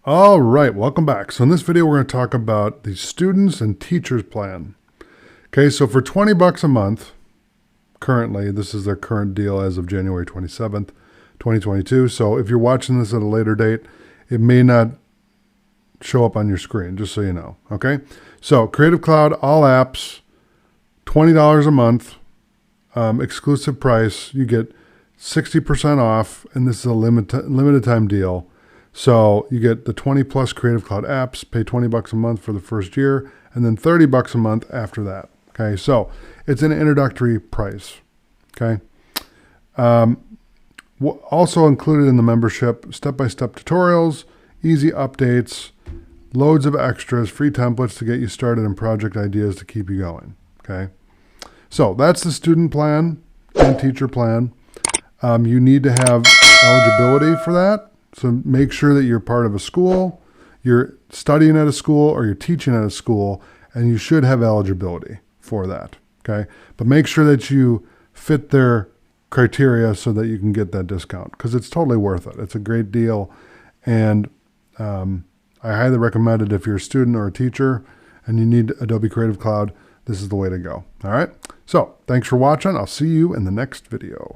All right, welcome back. So in this video, we're going to talk about the students and teachers plan. Okay, so for 20 bucks a month, currently, this is their current deal as of January 27th, 2022. So if you're watching this at a later date, it may not show up on your screen, just so you know. Okay, so Creative Cloud, all apps, $20 a month, exclusive price. You get 60% off, and this is a limited time deal. So you get the 20 plus Creative Cloud apps, pay 20 bucks a month for the first year, and then 30 bucks a month after that. Okay, so it's an introductory price. Okay. Also included in the membership, step-by-step tutorials, easy updates, loads of extras, free templates to get you started, and project ideas to keep you going. Okay. So that's the student plan and teacher plan. You need to have eligibility for that. So make sure that you're part of a school, you're studying at a school, or you're teaching at a school, and you should have eligibility for that, okay? But make sure that you fit their criteria so that you can get that discount, because it's totally worth it. It's a great deal, and I highly recommend it if you're a student or a teacher and you need Adobe Creative Cloud. This is the way to go, all right? So thanks for watching. I'll see you in the next video.